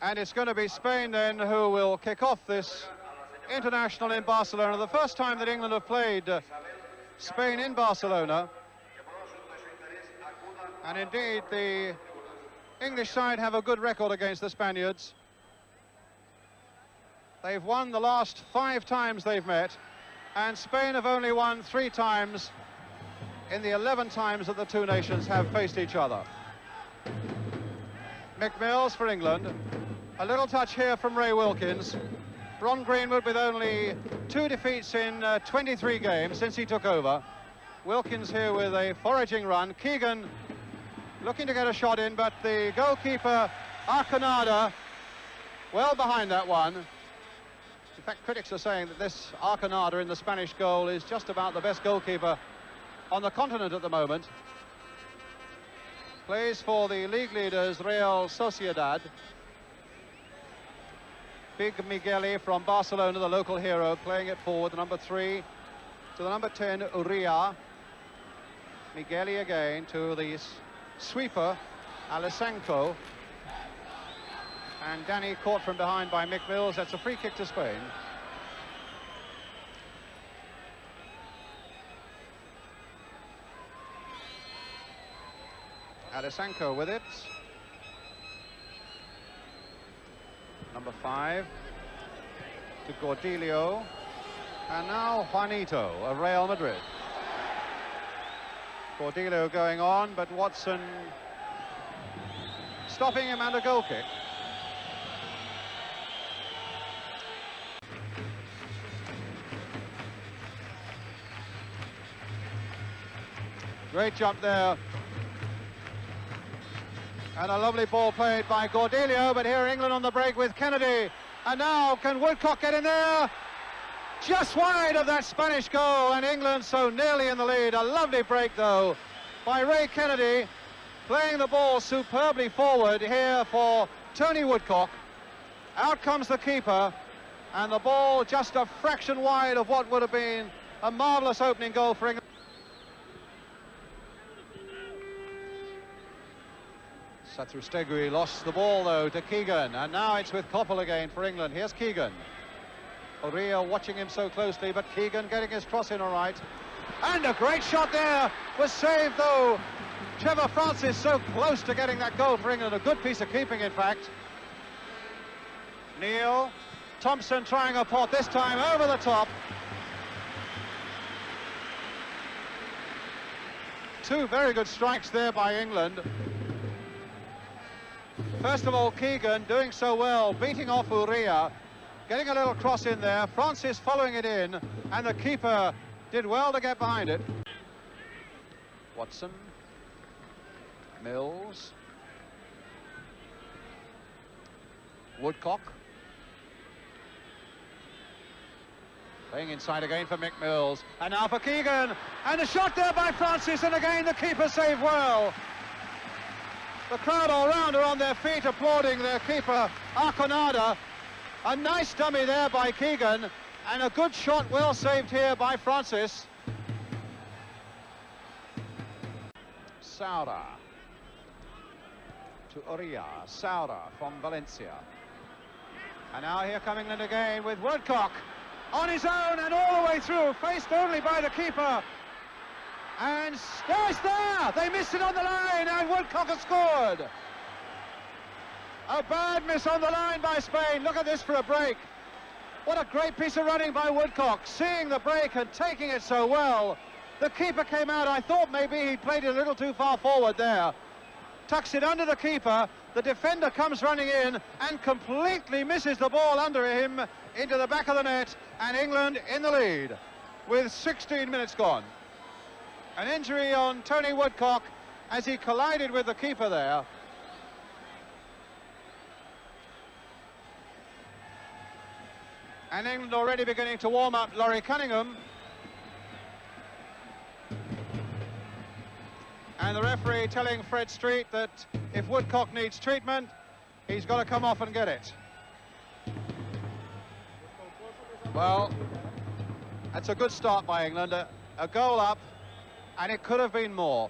And it's going to be Spain then who will kick off this international in Barcelona. The first time that England have played Spain in Barcelona. And indeed, the English side have a good record against the Spaniards. They've won the last 5 times they've met, and Spain have only won 3 times in the 11 times that the two nations have faced each other. McMills for England. A little touch here from Ray Wilkins. Ron Greenwood with only 2 defeats in 23 games since he took over. Wilkins here with a foraging run. Keegan looking to get a shot in, but the goalkeeper, Arconada, well behind that one. In fact, critics are saying that this Arconada in the Spanish goal is just about the best goalkeeper on the continent at the moment. Plays for the league leaders, Real Sociedad. Big Migueli from Barcelona, the local hero, playing it forward, the number 3 to the number 10, Uria. Migueli again to the sweeper, Alessanco. And Danny caught from behind by Mick Mills. That's a free kick to Spain. Alessanco with it. Number 5 to Gordillo. And now Juanito of Real Madrid. Gordillo going on, but Watson stopping him, and a goal kick. Great jump there. And a lovely ball played by Gordillo, but here England on the break with Kennedy. And now can Woodcock get in there? Just wide of that Spanish goal, and England so nearly in the lead. A lovely break though by Ray Kennedy, playing the ball superbly forward here for Tony Woodcock. Out comes the keeper, and the ball just a fraction wide of what would have been a marvellous opening goal for England. Satrustegui lost the ball though to Keegan, and now it's with Coppell again for England. Here's Keegan. O'Rea watching him so closely, but Keegan getting his cross in all right. And a great shot there, was saved though. Trevor Francis so close to getting that goal for England. A good piece of keeping, in fact. Neil, Thompson trying a pot, this time over the top. 2 very good strikes there by England. First of all, Keegan doing so well, beating off Uria, getting a little cross in there, Francis following it in, and the keeper did well to get behind it. Watson, Mills, Woodcock. Playing inside again for Mick Mills, and now for Keegan, and a shot there by Francis, and again the keeper saved well. The crowd all round are on their feet applauding their keeper, Arconada. A nice dummy there by Keegan, and a good shot well saved here by Francis. Saura to Uria, Saura from Valencia. And now here come England again with Woodcock on his own and all the way through, faced only by the keeper. And there's there! They missed it on the line, and Woodcock has scored. A bad miss on the line by Spain. Look at this for a break. What a great piece of running by Woodcock, seeing the break and taking it so well. The keeper came out. I thought maybe he played it a little too far forward there. Tucks it under the keeper. The defender comes running in and completely misses the ball under him into the back of the net, and England in the lead with 16 minutes gone. An injury on Tony Woodcock as he collided with the keeper there. And England already beginning to warm up. Laurie Cunningham. And the referee telling Fred Street that if Woodcock needs treatment, he's got to come off and get it. Well, that's a good start by England. A goal up, and it could have been more.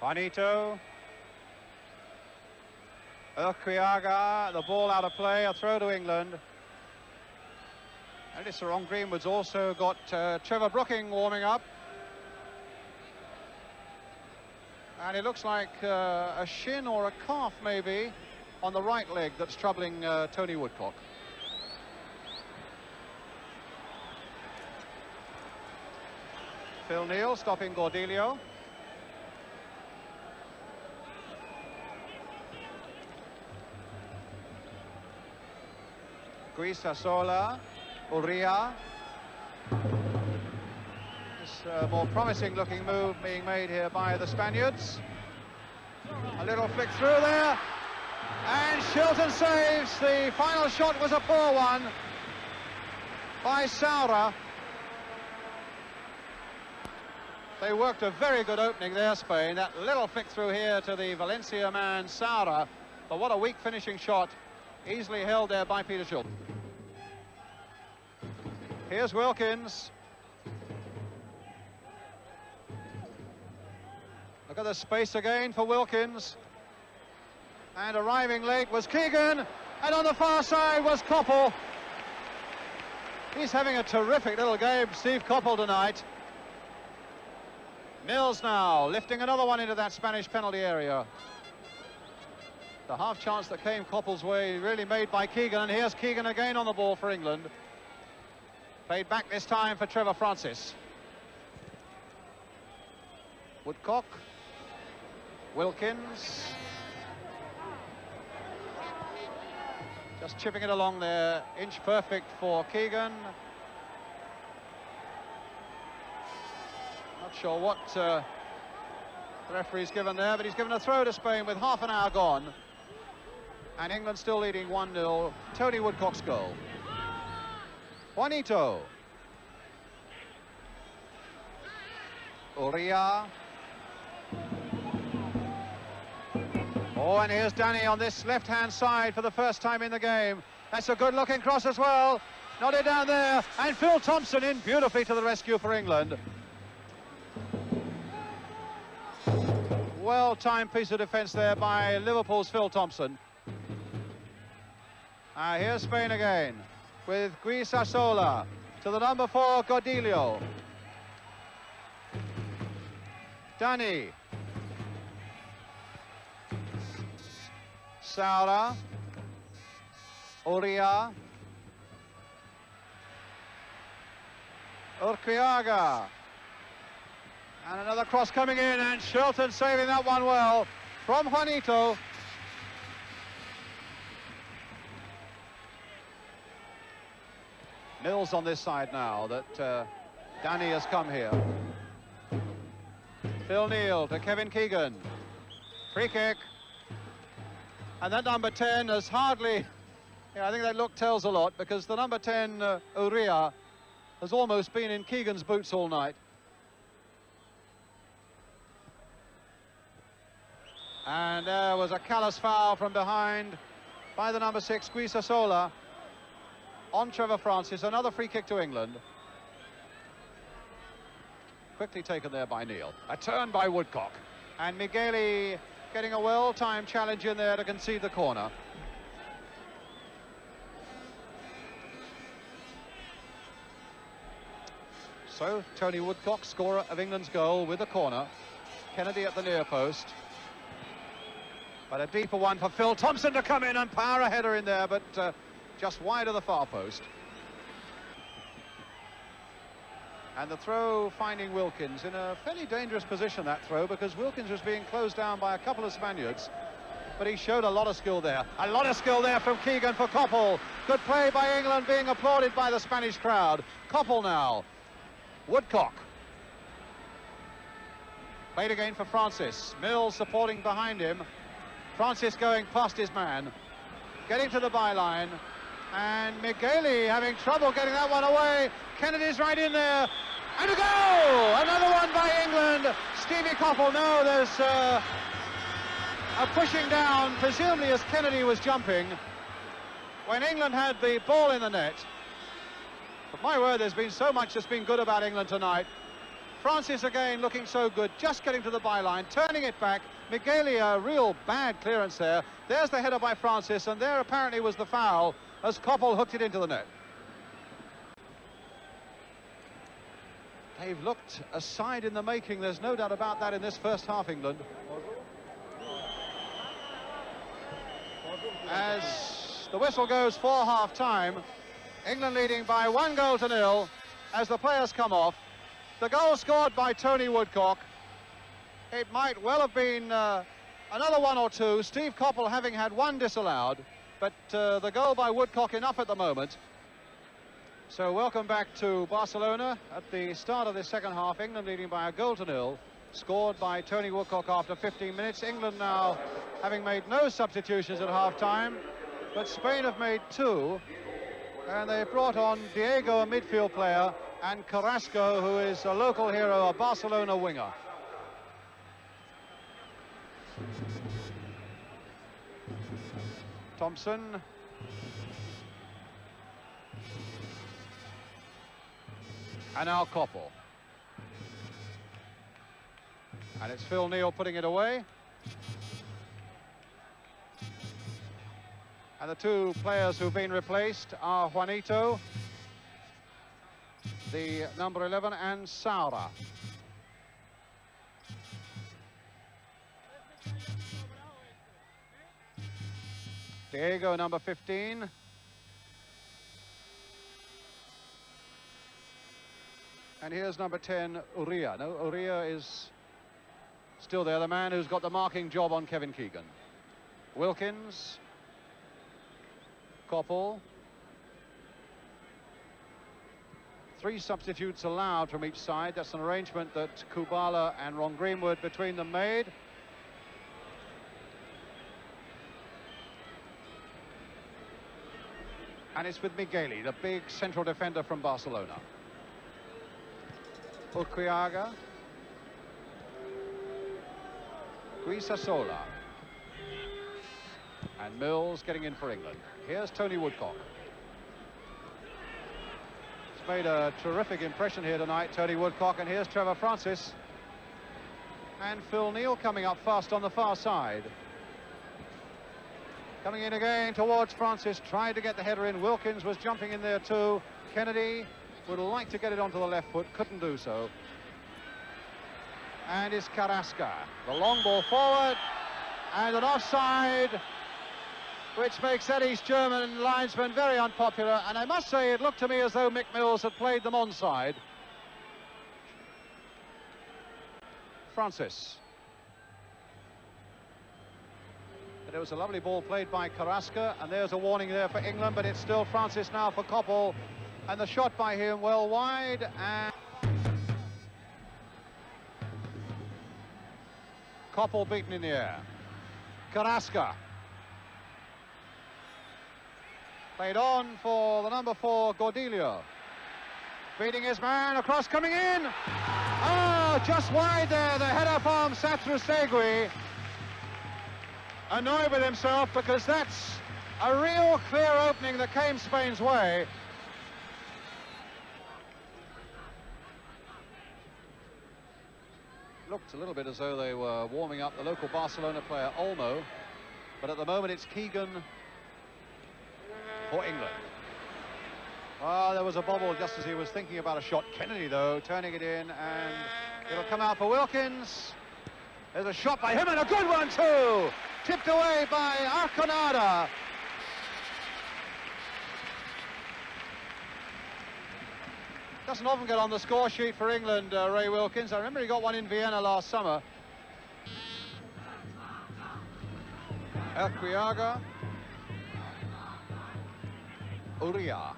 Juanito. Urquiaga, the ball out of play, a throw to England. Notice Sir Ron Greenwood's also got Trevor Brooking warming up. And it looks like a shin or a calf maybe on the right leg that's troubling Tony Woodcock. Phil Neal stopping Gordilio. Guisasola, Urria. This more promising looking move being made here by the Spaniards. A little flick through there, and Shilton saves. The final shot was a poor one by Saura. They worked a very good opening there, Spain. That little flick through here to the Valencia man, Saura. But what a weak finishing shot. Easily held there by Peter Shilton. Here's Wilkins. Look at the space again for Wilkins. And arriving late was Keegan. And on the far side was Coppell. He's having a terrific little game, Steve Coppell, tonight. Mills now lifting another one into that Spanish penalty area. The half chance that came Coppell's way really made by Keegan, and here's Keegan again on the ball for England. Played back this time for Trevor Francis. Woodcock. Wilkins. Just chipping it along there, inch perfect for Keegan. Not sure what the referee's given there, but he's given a throw to Spain with half an hour gone. And England still leading 1-0. Tony Woodcock's goal. Juanito. Urria. Oh, and here's Danny on this left-hand side for the first time in the game. That's a good-looking cross as well. Nodded down there, and Phil Thompson in beautifully to the rescue for England. Well-timed piece of defence there by Liverpool's Phil Thompson. Here's Spain again with Guisasola to the number 4, Gordilio. Danny. Saura. Urria. Urquiaga. And another cross coming in, and Shilton saving that one well from Juanito. Mills on this side now that Danny has come here. Phil Neal to Kevin Keegan. Free kick. And that number 10 has hardly... Yeah, I think that look tells a lot, because the number 10, Urria, has almost been in Keegan's boots all night. And there was a callous foul from behind by the number 6, Guisasola, on Trevor Francis. Another free kick to England. Quickly taken there by Neal. A turn by Woodcock. And Migueli getting a well-timed challenge in there to concede the corner. So, Tony Woodcock, scorer of England's goal with the corner. Kennedy at the near post. But a deeper one for Phil Thompson to come in and power a header in there, but just wide of the far post. And the throw finding Wilkins in a fairly dangerous position, that throw, because Wilkins was being closed down by a couple of Spaniards. But he showed a lot of skill there. A lot of skill there from Keegan for Coppell. Good play by England, being applauded by the Spanish crowd. Coppell now. Woodcock. Played again for Francis. Mills supporting behind him. Francis going past his man. Getting to the byline. And Migueli having trouble getting that one away. Kennedy's right in there. And a goal! Another one by England. Stevie Coppell. No, there's a pushing down, presumably as Kennedy was jumping, when England had the ball in the net. But my word, there's been so much that's been good about England tonight. Francis again looking so good, just getting to the byline, turning it back. Migueli, a real bad clearance there. There's the header by Francis, and there apparently was the foul as Coppell hooked it into the net. They've looked a side in the making, there's no doubt about that in this first half, England. As the whistle goes for half-time, England leading by 1-0 as the players come off. The goal scored by Tony Woodcock. It might well have been another one or two, Steve Coppell having had one disallowed, but the goal by Woodcock enough at the moment. So welcome back to Barcelona at the start of this second half. England leading by 1-0, scored by Tony Woodcock after 15 minutes. England now having made no substitutions at half-time, but Spain have made 2, and they've brought on Diego, a midfield player, and Carrasco, who is a local hero, a Barcelona winger. Thompson. And now Coppell. And it's Phil Neal putting it away. And the two players who've been replaced are Juanito, the number 11, and Saura. Diego, number 15. And here's number 10, Uria. No, Uria is still there, the man who's got the marking job on Kevin Keegan. Wilkins. Coppell. 3 substitutes allowed from each side. That's an arrangement that Kubala and Ron Greenwood between them made. And it's with Migueli, the big central defender from Barcelona. Urquiaga. Guisasola. And Mills getting in for England. Here's Tony Woodcock. He's made a terrific impression here tonight, Tony Woodcock, and here's Trevor Francis. And Phil Neal coming up fast on the far side. Coming in again towards Francis, tried to get the header in. Wilkins was jumping in there too. Kennedy would like to get it onto the left foot, couldn't do so. And it's Carrasco. The long ball forward, and an offside, which makes that East German linesman very unpopular. And I must say, it looked to me as though Mick Mills had played them onside. Francis. But it was a lovely ball played by Carrasco, and there's a warning there for England, but it's still Francis now for Coppell. And the shot by him well wide, and Coppell beaten in the air. Carrasco. Played on for the number 4, Gordillo. Beating his man, across, coming in. Oh, just wide there, the header from Satrusegui. Annoyed with himself because that's a real clear opening that came Spain's way. Looked a little bit as though they were warming up the local Barcelona player, Olmo. But at the moment, it's Keegan for England. Oh, there was a bobble just as he was thinking about a shot. Kennedy, though, turning it in, and it'll come out for Wilkins. There's a shot by him, and a good one, too! Tipped away by Arconada. Doesn't often get on the score sheet for England, Ray Wilkins. I remember he got one in Vienna last summer. Urquiaga. Uria.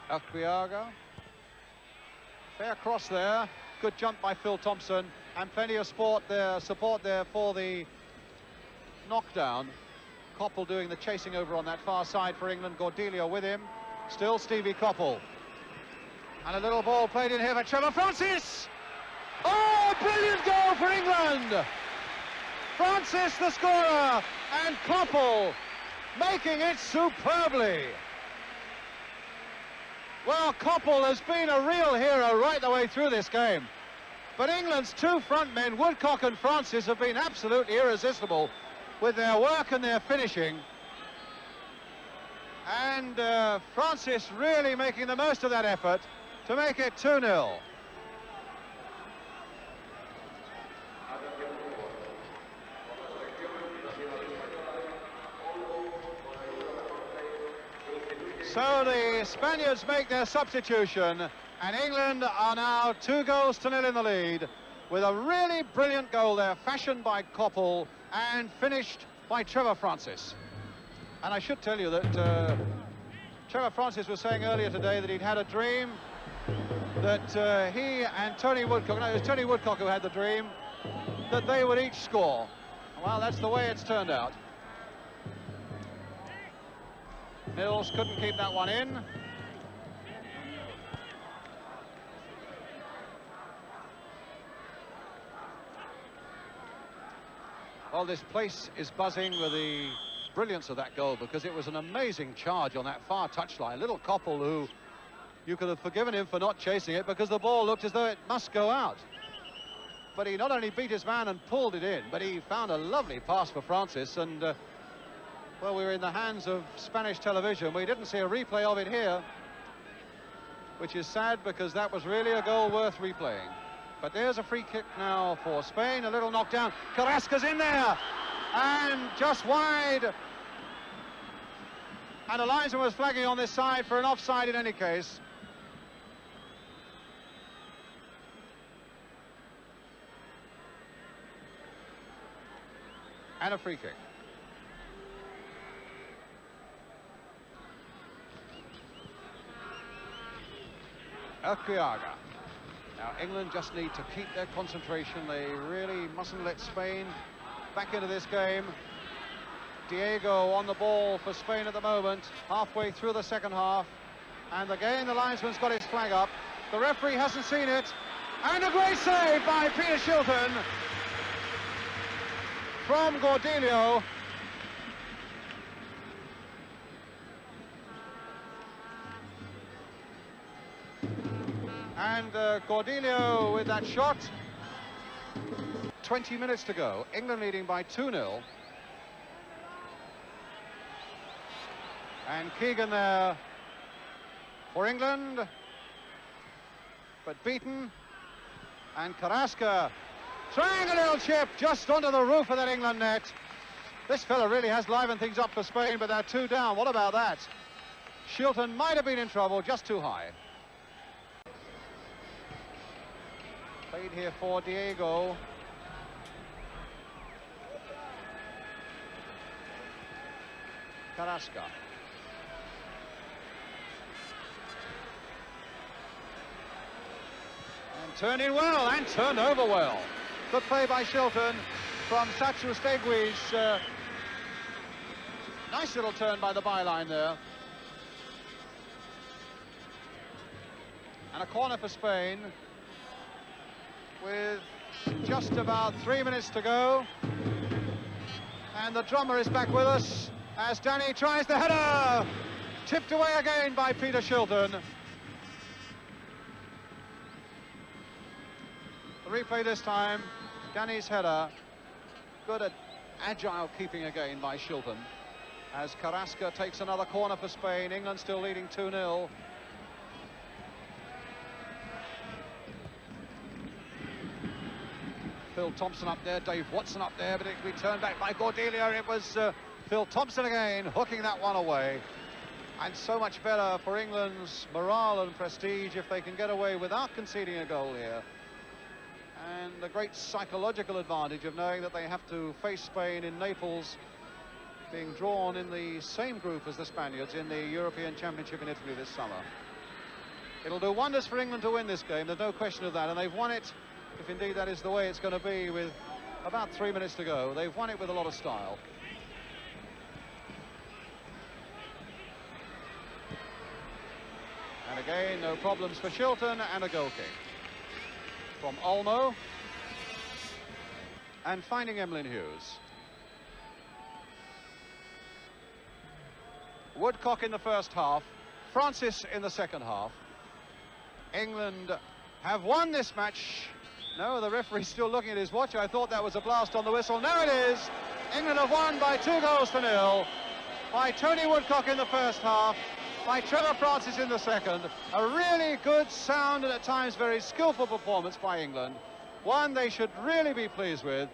Urquiaga. Fair cross there. Good jump by Phil Thompson. And plenty of support there for the knockdown. Coppell doing the chasing over on that far side for England. Gordillo with him. Still Stevie Coppell. And a little ball played in here for Trevor Francis. Oh, brilliant goal for England. Francis the scorer, and Coppell making it superbly. Well, Coppell has been a real hero right right the way through this game. But England's two front men, Woodcock and Francis, have been absolutely irresistible with their work and their finishing. And Francis really making the most of that effort to make it 2-0. So the Spaniards make their substitution, and England are now 2-0 in the lead, with a really brilliant goal there, fashioned by Coppell and finished by Trevor Francis. And I should tell you that Trevor Francis was saying earlier today that he'd had a dream that he and Tony Woodcock, no, it was Tony Woodcock who had the dream, that they would each score. Well, that's the way it's turned out. Mills couldn't keep that one in. Well, this place is buzzing with the brilliance of that goal, because it was an amazing charge on that far touchline. Little Coppell, who you could have forgiven him for not chasing it, because the ball looked as though it must go out. But he not only beat his man and pulled it in, but he found a lovely pass for Francis, and well, we were in the hands of Spanish television. We didn't see a replay of it here, which is sad, because that was really a goal worth replaying. But there's a free kick now for Spain, a little knockdown. Carrasco's in there, and just wide. And the linesman was flagging on this side for an offside in any case. And a free kick. Arconada. Now England just need to keep their concentration. They really mustn't let Spain back into this game. Diego on the ball for Spain at the moment, halfway through the second half. And again the linesman's got his flag up. The referee hasn't seen it. And a great save by Peter Shilton from Gordillo. And Gordillo with that shot. 20 minutes to go. England leading by 2-0. And Keegan there for England. But beaten. And Carrasco trying a little chip just onto the roof of that England net. This fella really has livened things up for Spain, but they're 2 down. What about that? Shilton might have been in trouble, just too high. Played here for Diego. Carrasco. And turned in well, and turned over well. Good play by Shilton from Sachu Stegui's. Nice little turn by the byline there. And a corner for Spain, with just about 3 minutes to go. And the drummer is back with us as Danny tries the header. Tipped away again by Peter Shilton. The replay this time, Danny's header. Good at agile keeping again by Shilton, as Carrasco takes another corner for Spain. England still leading 2-0. Phil Thompson up there, Dave Watson up there, but it can be turned back by Gordillo. It was Phil Thompson again, hooking that one away. And so much better for England's morale and prestige if they can get away without conceding a goal here. And the great psychological advantage of knowing that they have to face Spain in Naples, being drawn in the same group as the Spaniards in the European Championship in Italy this summer. It'll do wonders for England to win this game, there's no question of that, and they've won it, if indeed that is the way it's going to be, with about 3 minutes to go. They've won it with a lot of style. And again, no problems for Shilton, and a goal kick from Olmo. And finding Emlyn Hughes. Woodcock in the first half, Francis in the second half. England have won this match. No, the referee's still looking at his watch. I thought that was a blast on the whistle. No, it is. England have won by 2-0 by Tony Woodcock in the first half, by Trevor Francis in the second. A really good, sound, and at times very skillful performance by England. One they should really be pleased with.